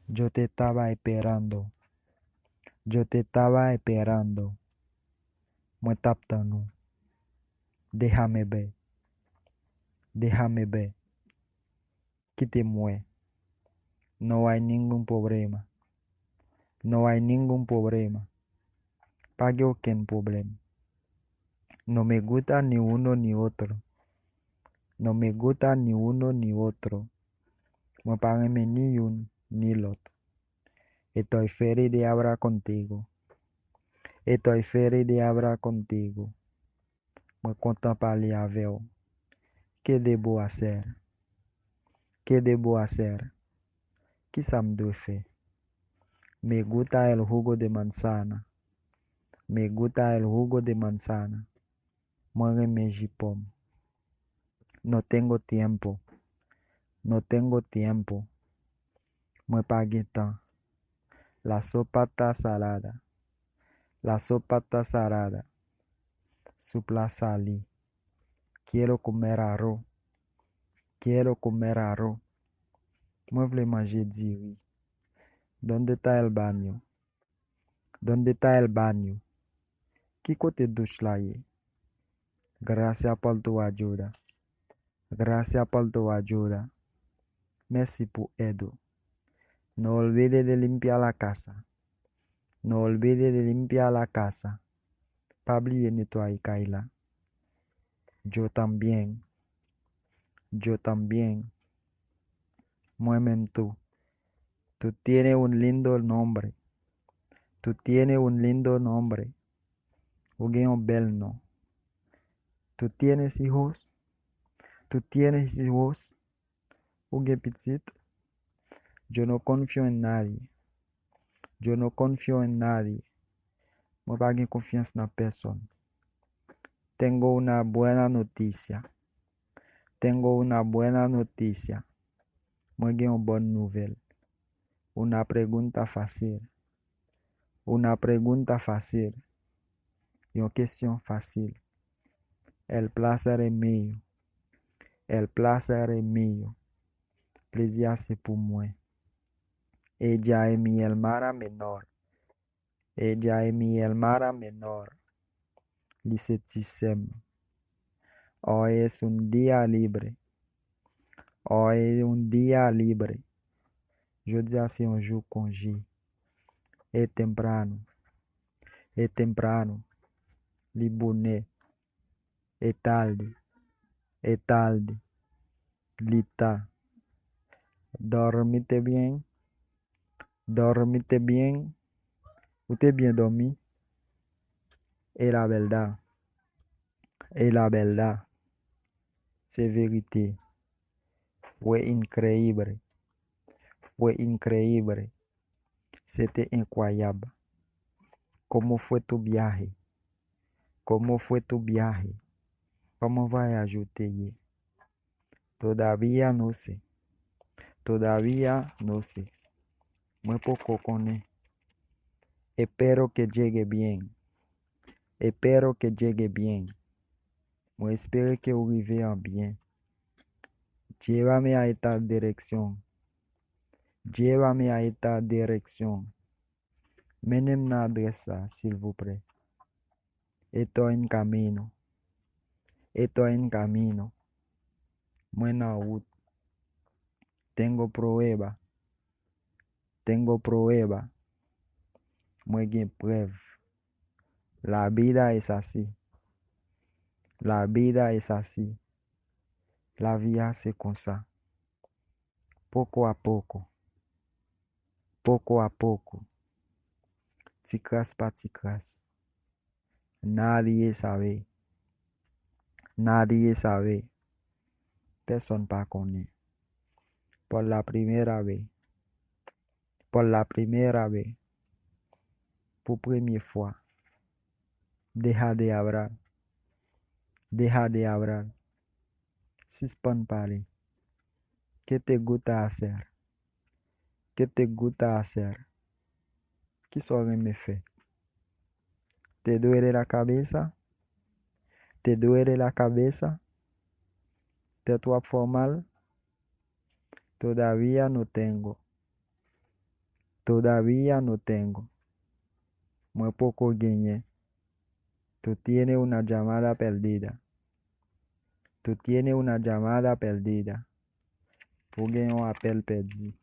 Yo te estaba esperando. Yo te estaba esperando. Moi taptando. Déjame ver. Déjame ver. Quíteme. No hay ningún problema. No hay ningún problema. Pague aucun problema. No me gusta ni uno ni otro. No me gusta ni uno ni otro. No págame ni uno ni el otro. Estoy feliz de hablar contigo. Estoy feliz de hablar contigo. Me contemplé a ver. ¿Qué debo hacer? ¿Qué debo hacer? Quizá me dulce. Me gusta el jugo de manzana. Me gusta el jugo de manzana. Muéveme jipom. No tengo tiempo. No tengo tiempo. Me pagué tan. La sopa está salada. La sopa está salada. Supla salí. Quiero comer arroz. Quiero comer arroz. Muévele manger diri. ¿Dónde está el baño? ¿Dónde está el baño? ¿Qué cote duche la ye? Gracias por tu ayuda. Gracias por tu ayuda. Merci por Edo. No olvide de limpiar la casa. No olvide de limpiar la casa. Pas oublier nettoyer Kaila. Yo también. Yo también. Moi-même tú. Tú tienes un lindo nombre. Tú tienes un lindo nombre. Ou gen un bel nom. ¿Tú tienes hijos? ¿Tú tienes hijos? Ou gen petit? Yo no confío en nadie. Yo no confío en nadie. Moi pa gen confiance na personne. Tengo una buena noticia. Tengo una buena noticia. Moi gen une bonne nouvelle. Una pregunta fácil. Una pregunta fácil. Une question facile. El placer es mío. El placer es mío. Plaisir c'est pour moi. Ella es mi hermana menor. Ella es mi hermana menor. Licetísimo. Hoy es un día libre. Hoy es un día libre. Jeudi c'est un jour congé. É temprano. É temprano. Liboné. É tarde. É tarde. Lita. Dormite bien. Dormite bien. Usted bien dormi. Et la verdad. Et la verdad. C'est vérité. Fue increíble. Fue increíble. C'était incroyable. ¿Cómo fue tu viaje? ¿Cómo fue tu viaje? ¿Cómo voyageu te? Todavía no sé. Todavía no sé. Muy poco con. Espero que llegue bien. Espero que llegue bien. Moi espero que arrive bien. Llévame a esta dirección. Llévame a esta dirección. Menem na adresa, s'il vous plaît. Estoy en camino. Estoy en camino. Moi na route. Tengo prueba. Tengo prueba. Moi gen preuve. La vida es así. La vida es así. La vida c'est comme ça. Poco a poco. Poco a poco. Ticras pa ticras. Nadie sabe. Nadie sabe. Personne pa connaît. Por la primera vez. Por la primera vez. Pour première fois. Deja de hablar. Deja de hablar. Suspend parler. ¿Qué te gusta hacer? ¿Qué te gusta hacer? ¿Qué soirée me fait? ¿Te duele la cabeza? ¿Te duele la cabeza? ¿Te tu formal? Todavía no tengo. Todavía no tengo. Muy poco guiñé. Tú tienes una llamada perdida. Tú tienes una llamada perdida. Vous gagnez un appel perdu.